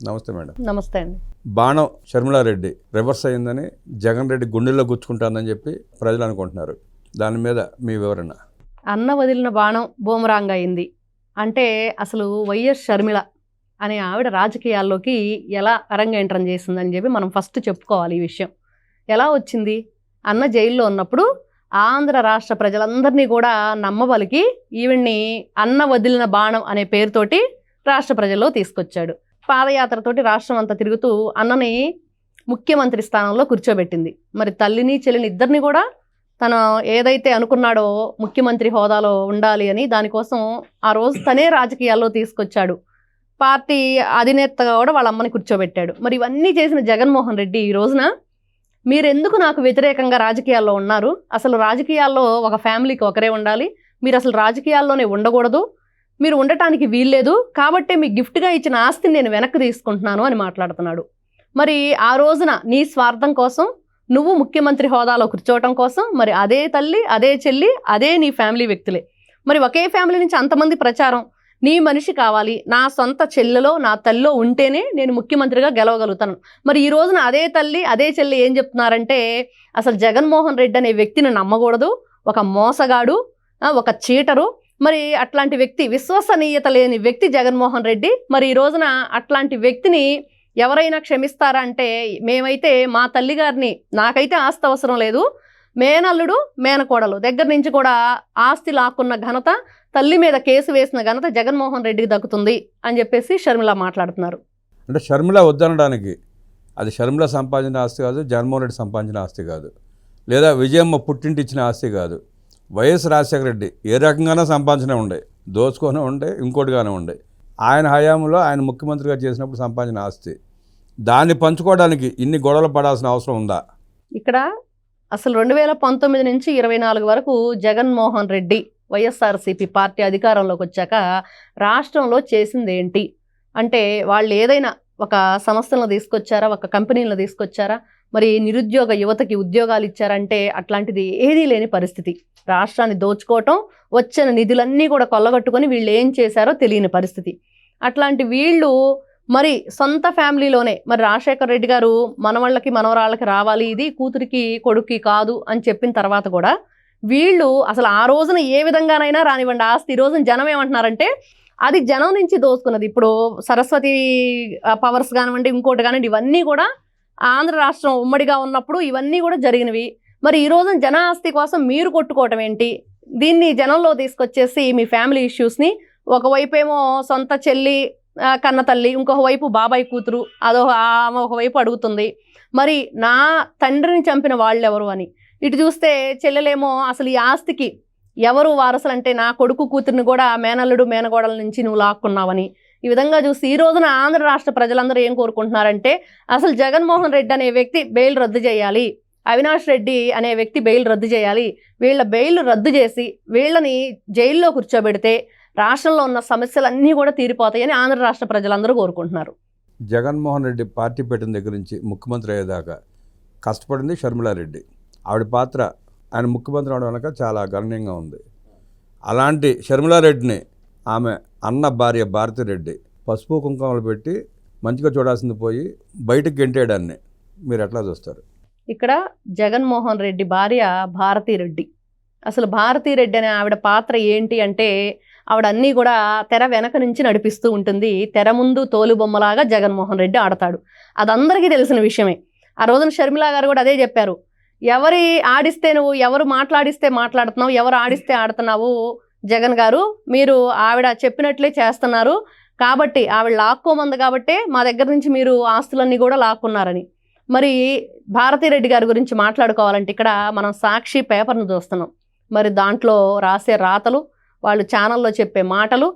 నమస్తే మేడం. నమస్తే అండి. బాణం షర్మిలారెడ్డి రివర్స్ అయిందని జగన్ రెడ్డి గుండెల్లో గుచ్చుకుంటానని చెప్పి ప్రజలు అనుకుంటున్నారు. దాని మీద మీ వివరణ. అన్న వదిలిన బాణం బూమరాంగ్ అయింది అంటే అసలు వైఎస్ షర్మిల అనే ఆవిడ రాజకీయాల్లోకి ఎలా అరంగేట్రం చేసిందని చెప్పి మనం ఫస్ట్ చెప్పుకోవాలి. ఈ విషయం ఎలా వచ్చింది? అన్న జైల్లో ఉన్నప్పుడు ఆంధ్ర రాష్ట్ర ప్రజలందరినీ కూడా నమ్మబలికి ఈవిడ్ని అన్న వదిలిన బాణం అనే పేరుతోటి రాష్ట్ర ప్రజల్లో తీసుకొచ్చాడు. పాదయాత్రతోటి రాష్ట్రం అంతా తిరుగుతూ అన్నని ముఖ్యమంత్రి స్థానంలో కూర్చోబెట్టింది. మరి తల్లిని చెల్లిని ఇద్దరిని కూడా తను ఏదైతే అనుకున్నాడో ముఖ్యమంత్రి హోదాలో ఉండాలి అని, దానికోసం ఆ రోజు తనే రాజకీయాల్లో తీసుకొచ్చాడు. పార్టీ అధినేతగా కూడా వాళ్ళ అమ్మని కూర్చోబెట్టాడు. మరి ఇవన్నీ చేసిన జగన్మోహన్ రెడ్డి ఈ రోజున మీరెందుకు నాకు వ్యతిరేకంగా రాజకీయాల్లో ఉన్నారు? అసలు రాజకీయాల్లో ఒక ఫ్యామిలీకి ఒకరే ఉండాలి, మీరు అసలు రాజకీయాల్లోనే ఉండకూడదు, మీరు ఉండటానికి వీల్లేదు, కాబట్టే మీకు గిఫ్ట్గా ఇచ్చిన ఆస్తిని నేను వెనక్కి తీసుకుంటున్నాను అని మాట్లాడుతున్నాడు. మరి ఆ రోజున నీ స్వార్థం కోసం, నువ్వు ముఖ్యమంత్రి హోదాలో కూర్చోవటం కోసం, మరి అదే తల్లి, అదే చెల్లి, అదే నీ ఫ్యామిలీ వ్యక్తులే. మరి ఒకే ఫ్యామిలీ నుంచి అంతమంది ప్రచారం, నీ మనిషి కావాలి, నా సొంత చెల్లెలో నా తల్లిలో ఉంటేనే నేను ముఖ్యమంత్రిగా గెలవగలుగుతాను. మరి ఈ రోజున అదే తల్లి అదే చెల్లి ఏం చెప్తున్నారంటే అసలు జగన్మోహన్ రెడ్డి అనే వ్యక్తిని నమ్మకూడదు, ఒక మోసగాడు, ఒక చీటరు, మరి అట్లాంటి వ్యక్తి, విశ్వసనీయత లేని వ్యక్తి జగన్మోహన్ రెడ్డి. మరి ఈ రోజున అట్లాంటి వ్యక్తిని ఎవరైనా క్షమిస్తారా అంటే, మేమైతే మా తల్లిగారిని, నాకైతే ఆస్తి అవసరం లేదు, మేనల్లుడు మేనకోడలు దగ్గర నుంచి కూడా ఆస్తి లాక్కున్న ఘనత, తల్లి మీద కేసు వేసిన ఘనత జగన్మోహన్ రెడ్డికి దక్కుతుంది అని చెప్పేసి షర్మిల మాట్లాడుతున్నారు. అంటే షర్మిల వద్దనడానికి అది షర్మిల సంపాదించిన ఆస్తి కాదు, జగన్మోహన్ రెడ్డి సంపాదించిన ఆస్తి కాదు, లేదా విజయమ్మ పుట్టింటి ఇచ్చిన ఆస్తి కాదు. వైఎస్ రాజశేఖర రెడ్డి ఏ రకంగానూ సంపాదించనే ఉండే, దోచుకొనే ఉండే, ఇంకోటిగానే ఉండే. ఆయన హయాంలో ఆయన ముఖ్యమంత్రిగా చేసినప్పుడు సంపాదించిన ఆస్తి, దాన్ని పంచుకోవడానికి ఇన్ని గొడవలు పడాల్సిన అవసరం ఉందా? ఇక్కడ అసలు 2019 నుంచి 24 వరకు జగన్మోహన్ రెడ్డి వైఎస్ఆర్సీపీ పార్టీ అధికారంలోకి వచ్చాక రాష్ట్రంలో చేసింది ఏంటి అంటే, వాళ్ళు ఏదైనా ఒక సంస్థలను తీసుకొచ్చారా, ఒక కంపెనీలను తీసుకొచ్చారా, మరి నిరుద్యోగ యువతకి ఉద్యోగాలు ఇచ్చారంటే అట్లాంటిది ఏదీ లేని పరిస్థితి. రాష్ట్రాన్ని దోచుకోవటం, వచ్చిన నిధులన్నీ కూడా కొల్లగొట్టుకొని వీళ్ళు ఏం చేశారో తెలియని పరిస్థితి. అట్లాంటి వీళ్ళు మరి సొంత ఫ్యామిలీలోనే, మరి రాజశేఖర రెడ్డి గారు మనవాళ్ళకి మనవరాళ్ళకి రావాలి, ఇది కూతురికి కొడుక్కి కాదు అని చెప్పిన తర్వాత కూడా వీళ్ళు అసలు ఆ రోజున ఏ విధంగానైనా రానివ్వండి ఆస్తి, ఈ రోజున జనం ఏమంటున్నారంటే అది జనం నుంచి దోచుకున్నది. ఇప్పుడు సరస్వతి పవర్స్ కానివ్వండి, ఇంకోటి కానివ్వండి, ఇవన్నీ కూడా ఆంధ్ర రాష్ట్రం ఉమ్మడిగా ఉన్నప్పుడు ఇవన్నీ కూడా జరిగినవి. మరి ఈ రోజున జన ఆస్తి కోసం మీరు కొట్టుకోవటం ఏంటి? దీన్ని జనంలో తీసుకొచ్చేసి మీ ఫ్యామిలీ ఇష్యూస్ని, ఒకవైపు ఏమో సొంత చెల్లి కన్న తల్లి, ఇంకొక వైపు బాబాయ్ కూతురు, ఆమె ఒకవైపు అడుగుతుంది మరి నా తండ్రిని చంపిన వాళ్ళు ఎవరు అని. ఇటు చూస్తే చెల్లెలేమో అసలు ఈ ఆస్తికి ఎవరు వారసులు అంటే నా కొడుకు కూతురిని కూడా మేనల్లుడు మేనగోడల నుంచి నువ్వు లాక్కున్నావని. ఈ విధంగా చూసి ఈ రోజున ఆంధ్ర రాష్ట్ర ప్రజలందరూ ఏం కోరుకుంటున్నారంటే అసలు జగన్మోహన్ రెడ్డి అనే వ్యక్తి బెయిల్ రద్దు చేయాలి, అవినాష్ రెడ్డి అనే వ్యక్తి బెయిల్ రద్దు చేయాలి, వీళ్ళ బెయిల్ రద్దు చేసి వీళ్ళని జైల్లో కూర్చోబెడితే రాష్ట్రంలో ఉన్న సమస్యలన్నీ కూడా తీరిపోతాయని ఆంధ్ర రాష్ట్ర ప్రజలందరూ కోరుకుంటున్నారు. జగన్మోహన్ రెడ్డి పార్టీ పెట్టిన దగ్గర నుంచి ముఖ్యమంత్రి అయ్యేదాకా కష్టపడింది షర్మిలారెడ్డి. ఆవిడ పాత్ర ఆయన ముఖ్యమంత్రి అవడం వెనక చాలా గణనీయంగా ఉంది. అలాంటి షర్మిలారెడ్డిని ఆమె అన్న భార్య భారతిరెడ్డి పసుపు కుంకుమలు పెట్టి మంచిగా చూడాల్సింది పోయి బయటకు గెంటేయడాన్ని మీరు ఎట్లా చూస్తారు? ఇక్కడ జగన్మోహన్ రెడ్డి భార్య భారతిరెడ్డి, అసలు భారతిరెడ్డి అనే ఆవిడ పాత్ర ఏంటి అంటే ఆవిడ అన్నీ కూడా తెర వెనక నుంచి నడిపిస్తూ ఉంటుంది. తెర ముందు తోలుబొమ్మలాగా జగన్మోహన్ రెడ్డి ఆడతాడు. అది అందరికీ తెలిసిన విషయమే. ఆ రోజున షర్మిల గారు కూడా అదే చెప్పారు, ఎవరి ఆడిస్తే నువ్వు, ఎవరు మాట్లాడిస్తే మాట్లాడుతున్నావు, ఎవరు ఆడిస్తే ఆడుతున్నావు జగన్ గారు, మీరు ఆవిడ చెప్పినట్లే చేస్తున్నారు, కాబట్టి ఆవిడ లాక్కోమంది కాబట్టే మా దగ్గర నుంచి మీరు ఆస్తులన్నీ కూడా లాక్కున్నారని. మరి భారతిరెడ్డి గారి గురించి మాట్లాడుకోవాలంటే ఇక్కడ మనం సాక్షి పేపర్ను చూస్తున్నాం. మరి దాంట్లో రాసే రాతలు, వాళ్ళు ఛానల్లో చెప్పే మాటలు,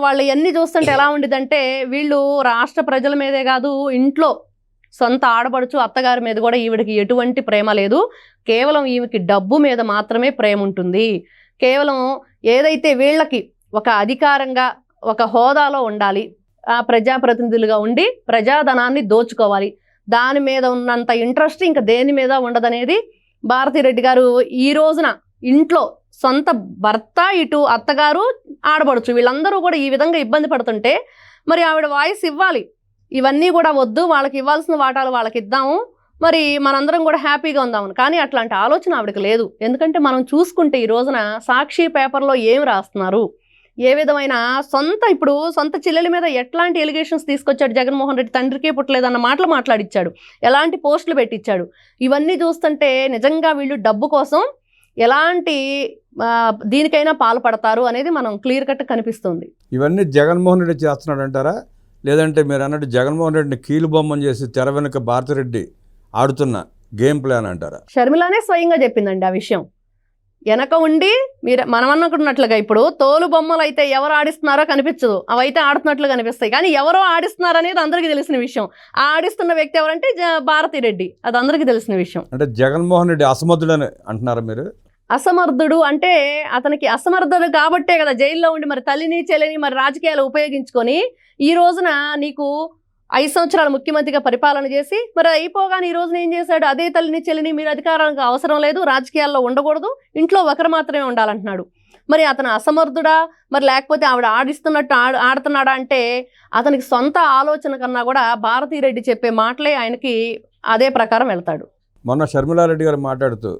వాళ్ళు ఇవన్నీ చూస్తుంటే ఎలా ఉండిదంటే వీళ్ళు రాష్ట్ర ప్రజల మీదే కాదు, ఇంట్లో సొంత ఆడపడుచు అత్తగారి మీద కూడా ఈవిడికి ఎటువంటి ప్రేమ లేదు, కేవలం ఈమెకి డబ్బు మీద మాత్రమే ప్రేమ ఉంటుంది. కేవలం ఏదైతే వీళ్ళకి ఒక అధికారంగా ఒక హోదాలో ఉండాలి, ప్రజాప్రతినిధులుగా ఉండి ప్రజాధనాన్ని దోచుకోవాలి, దాని మీద ఉన్నంత ఇంట్రెస్ట్ ఇంకా దేని మీద ఉండదనేది భారతిరెడ్డి గారు ఈ రోజున ఇంట్లో సొంత భర్త, ఇటు అత్తగారు, ఆడపడుచు వీళ్ళందరూ కూడా ఈ విధంగా ఇబ్బంది పడుతుంటే మరి ఆవిడ వాయిస్ ఇవ్వాలి. ఇవన్నీ కూడా వద్దు, వాళ్ళకి ఇవ్వాల్సిన వాటాలు వాళ్ళకి ఇద్దాము, మరి మనందరం కూడా హ్యాపీగా ఉందామని. కానీ అట్లాంటి ఆలోచన ఆవిడకి లేదు. ఎందుకంటే మనం చూసుకుంటే ఈ రోజున సాక్షి పేపర్లో ఏం రాస్తున్నారు, ఏ విధమైన ఇప్పుడు సొంత చెల్లెల మీద ఎట్లాంటి ఎలిగేషన్స్ తీసుకొచ్చాడు జగన్మోహన్ రెడ్డి, తండ్రికే పుట్టలేదన్న మాటలు మాట్లాడిచ్చాడు, ఎలాంటి పోస్టులు పెట్టించాడు. ఇవన్నీ చూస్తుంటే నిజంగా వీళ్ళు డబ్బు కోసం ఎలాంటి దీనికైనా పాల్పడతారు అనేది మనం క్లియర్ కట్ కనిపిస్తుంది. ఇవన్నీ జగన్మోహన్ రెడ్డి చేస్తున్నాడు అంటారా, లేదంటే మీరు అన్నట్టు జగన్మోహన్ రెడ్డిని కీలు బొమ్మని చేసి తెర వెనుక భారతిరెడ్డి ఆడుతున్న గేమ్ ప్లాన్ అంటారా? షర్మిలానే స్వయంగా చెప్పిందండి ఆ విషయం. వెనక ఉండి మనం అనుకున్నట్లుగా ఇప్పుడు తోలు బొమ్మలు అయితే ఎవరు ఆడిస్తున్నారో కనిపించదు, అవైతే ఆడుతున్నట్లు కనిపిస్తాయి. కానీ ఎవరో ఆడిస్తున్నారు అనేది అందరికీ తెలిసిన విషయం. ఆ ఆడిస్తున్న వ్యక్తి ఎవరంటే భారతిరెడ్డి, అది అందరికీ తెలిసిన విషయం. అంటే జగన్మోహన్ రెడ్డి అసమర్థుడని అంటున్నారా మీరు? అసమర్థుడు అంటే అతనికి అసమర్థుడు కాబట్టే కదా జైల్లో ఉండి మరి తల్లిని చెల్లిని మరి రాజకీయాలు ఉపయోగించుకొని ఈ రోజున నీకు 5 సంవత్సరాలు ముఖ్యమంత్రిగా పరిపాలన చేసి మరి అయిపోగానే ఈ రోజున ఏం చేశాడు, అదే తల్లిని చెల్లిని మీరు అధికారానికి అవసరం లేదు, రాజకీయాల్లో ఉండకూడదు, ఇంట్లో ఒకరు మాత్రమే ఉండాలంటున్నాడు. మరి అతను అసమర్థుడా, మరి లేకపోతే ఆవిడ ఆడిస్తున్నట్టు ఆడుతున్నాడా అంటే అతనికి సొంత ఆలోచన కన్నా కూడా భారతిరెడ్డి చెప్పే మాటలే ఆయనకి అదే ప్రకారం వెళ్తాడు. మొన్న షర్మిలారెడ్డి గారు మాట్లాడుతూ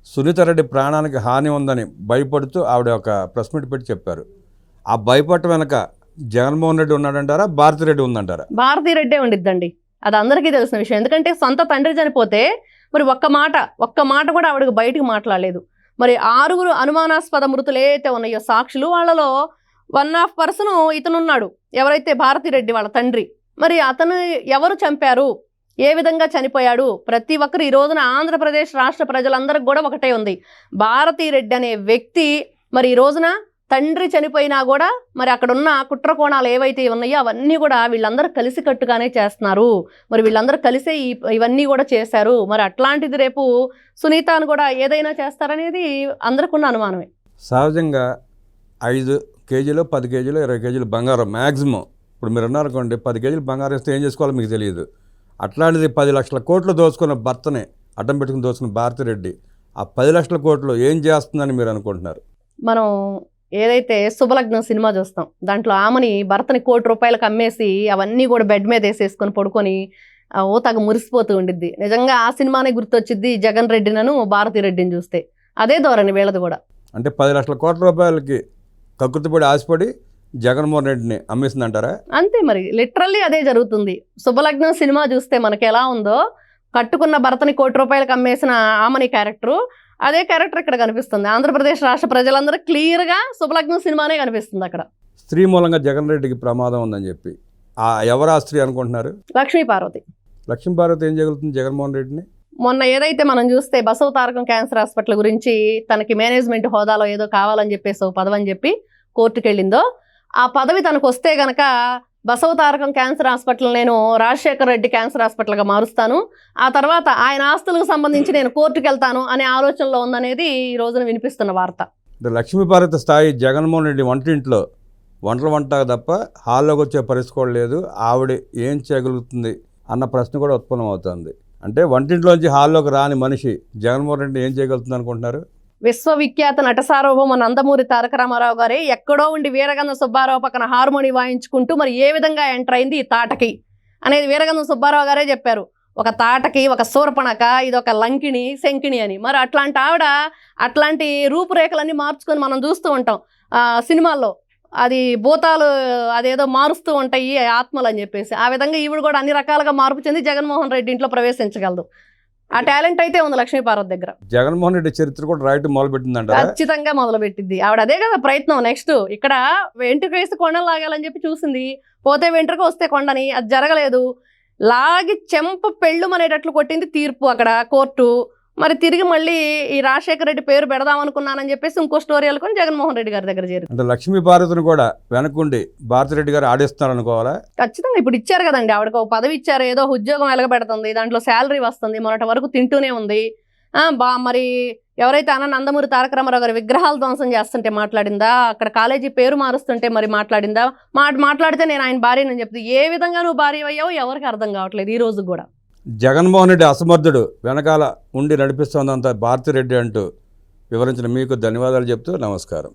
సునీతారెడ్డి ప్రాణానికి హాని ఉందని భయపడుతూ ఆవిడ ఒక ప్రెస్ మీట్ పెట్టి చెప్పారు. ఆ భయపడటం వెనక జగన్మోహన్ రెడ్డి ఉన్నాడంటారా, భారతిరెడ్డి ఉందంటారా? భారతిరెడ్డే ఉండిద్దండి, అది అందరికీ తెలిసిన విషయం. ఎందుకంటే సొంత తండ్రి చనిపోతే మరి ఒక్క మాట కూడా ఆవిడకి బయటకు మాట్లాడలేదు. మరి 6 అనుమానాస్పద మృతులు ఏవైతే ఉన్నాయో సాక్షులు, వాళ్ళలో 1% ఇతనున్నాడు, ఎవరైతే భారతిరెడ్డి వాళ్ళ తండ్రి. మరి అతను ఎవరు చంపారు, ఏ విధంగా చనిపోయాడు, ప్రతి ఒక్కరు ఈ రోజున ఆంధ్రప్రదేశ్ రాష్ట్ర ప్రజలందరికీ కూడా ఒకటే ఉంది, భారతిరెడ్డి అనే వ్యక్తి మరి ఈ రోజున తండ్రి చనిపోయినా కూడా మరి అక్కడ ఉన్న కుట్ర కోణాలు ఏవైతే ఉన్నాయో అవన్నీ కూడా వీళ్ళందరూ కలిసికట్టుగానే చేస్తున్నారు. మరి వీళ్ళందరూ కలిసే ఇవన్నీ కూడా చేశారు. మరి అట్లాంటిది రేపు సునీతను కూడా ఏదైనా చేస్తారనేది అందరికీ అనుమానమే. సహజంగా 5 కేజీలు 10 కేజీలు 20 కేజీలు బంగారం మ్యాక్సిమం, ఇప్పుడు మీరు అన్నారనుకోండి 10 కేజీలు బంగారం ఇస్తే ఏం చేసుకోవాలో మీకు తెలియదు. అట్లాంటిది 10 లక్షల కోట్లు దోచుకున్న భర్తని అడ్డం పెట్టుకుని దోచుకున్న భారతిరెడ్డి ఆ 10 లక్షల కోట్లు ఏం చేస్తుందని మీరు అనుకుంటున్నారు? మనం ఏదైతే శుభలగ్నం సినిమా చూస్తాం, దాంట్లో ఆమెని భర్తని ₹1,00,00,000 అమ్మేసి అవన్నీ కూడా బెడ్ మీద వేసేసుకొని పడుకొని ఓతగా మురిసిపోతూ ఉండిద్ది. నిజంగా ఆ సినిమానే గుర్తొచ్చిద్ది జగన్ రెడ్డినను భారతిరెడ్డిని చూస్తే. అదే ధోరణి వీళ్ళది కూడా. అంటే 10 లక్షల కోట్ల రూపాయలకి కకృతిపడి ఆశపడి జగన్మోహన్ రెడ్డిని అమ్మేసిందంటారా? అంతే, మరి లిటరల్లీ అదే జరుగుతుంది. శుభలగ్నం సినిమా చూస్తే మనకి ఎలా ఉందో, కట్టుకున్న భర్తని ₹1,00,00,000 అమ్మేసిన ఆమెని క్యారెక్టరు, అదే క్యారెక్టర్ ఇక్కడ కనిపిస్తుంది. ఆంధ్రప్రదేశ్ రాష్ట్ర ప్రజలందరూ క్లియర్గా శుభలగ్నం సినిమానే కనిపిస్తుంది అక్కడ. స్త్రీ మూలంగా జగన్ రెడ్డికి ప్రమాదం ఉందని చెప్పి ఎవరు ఆ స్త్రీ అనుకుంటున్నారు? లక్ష్మీపార్వతి. లక్ష్మీపార్వతి ఏం జరుగుతుంది జగన్మోహన్ రెడ్డిని? మొన్న ఏదైతే మనం చూస్తే బసవ తారకం క్యాన్సర్ హాస్పిటల్ గురించి తనకి మేనేజ్మెంట్ హోదాలో ఏదో కావాలని చెప్పేసి ఒక పదవి అని చెప్పి కోర్టుకు వెళ్ళిందో, ఆ పదవి తనకు వస్తే గనక బసవ తారకం క్యాన్సర్ హాస్పిటల్ నేను రాజశేఖర్ రెడ్డి క్యాన్సర్ హాస్పిటల్గా మారుస్తాను, ఆ తర్వాత ఆయన ఆస్తులకు సంబంధించి నేను కోర్టుకు వెళ్తాను అనే ఆలోచనలో ఉందనేది ఈ రోజున వినిపిస్తున్న వార్త. లక్ష్మీపార్వతి స్థాయి జగన్మోహన్ రెడ్డి వంటింట్లో వంట తప్ప హాల్లోకి వచ్చే పరిస్థితి కూడా లేదు. ఆవిడ ఏం చేయగలుగుతుంది అన్న ప్రశ్న కూడా ఉత్పన్నం అవుతుంది. అంటే వంటింట్లోంచి హాల్లోకి రాని మనిషి జగన్మోహన్ రెడ్డి ఏం చేయగలుగుతుంది అనుకుంటున్నారు? విశ్వవిఖ్యాత నట సార్వభౌమ నందమూరి తారక రామారావు గారే ఎక్కడో ఉండి వీరగంధ సుబ్బారావు పక్కన హార్మోని వాయించుకుంటూ మరి ఏ విధంగా ఎంటర్ అయింది ఈ తాటకి అనేది వీరగంధ సుబ్బారావు గారే చెప్పారు. ఒక తాటకి, ఒక శూర్పణక, ఇది ఒక లంకిణి శంకిణి అని. మరి అట్లాంటి ఆవిడ అట్లాంటి రూపురేఖలన్నీ మార్చుకొని మనం చూస్తూ ఉంటాం సినిమాల్లో. అది భూతాలు అదేదో మారుస్తూ ఉంటాయి ఆత్మలు అని చెప్పేసి, ఆ విధంగా ఈవిడ కూడా అన్ని రకాలుగా మార్పు చెంది జగన్మోహన్ రెడ్డి ఇంట్లో ప్రవేశించగలదు. ఆ టాలెంట్ అయితే ఉంది లక్ష్మీపార్వతి దగ్గర. జగన్మోహన్ రెడ్డి చరిత్ర కూడా రాయటం మొదలుపెట్టిందంట. ఖచ్చితంగా మొదలుపెట్టింది ఆవిడ. అదే కదా ప్రయత్నం. నెక్స్ట్ ఇక్కడ వెంట్రుక వేసి కొండలు లాగాలని చెప్పి చూసింది, పోతే వెంట్రుక వస్తే కొండని, అది జరగలేదు. లాగి చెంప పెళ్ళు అనేటట్లు కొట్టింది తీర్పు అక్కడ కోర్టు. మరి తిరిగి మళ్ళీ ఈ రాజశేఖర రెడ్డి పేరు పెడదాం అనుకున్నానని చెప్పేసి ఇంకో స్టోరీ అనుకుని జగన్మోహన్ రెడ్డి గారి దగ్గర చేరింది. అంటే లక్ష్మీపార్వతిని కూడా వెనకుండి భారతిరెడ్డి గారు ఆడిస్తున్నారు అనుకోవాలా? ఖచ్చితంగా. ఇప్పుడు ఇచ్చారు కదండి ఆవిడకు ఒక పదవి ఇచ్చారు, ఏదో ఉద్యోగం వెలగబెడుతుంది, దాంట్లో శాలరీ వస్తుంది, మొన్నటి వరకు తింటూనే ఉంది. మరి ఎవరైతే నందమూరి తారక రామారావు గారి విగ్రహాలు ధ్వంసం చేస్తుంటే మాట్లాడిందా, అక్కడ కాలేజీ పేరు మారుస్తుంటే మరి మాట్లాడిందా, మాట్లాడితే నేను ఆయన భార్యనని చెప్తే ఏ విధంగా నువ్వు భార్య అయ్యావో ఎవరికి అర్థం కావట్లేదు ఈ రోజు కూడా. జగన్మోహన్ రెడ్డి అసమర్థుడు, వెనకాల ఉండి నడిపిస్తోందంత భారతిరెడ్డి అంటూ వివరించిన మీకు ధన్యవాదాలు చెప్తూ నమస్కారం.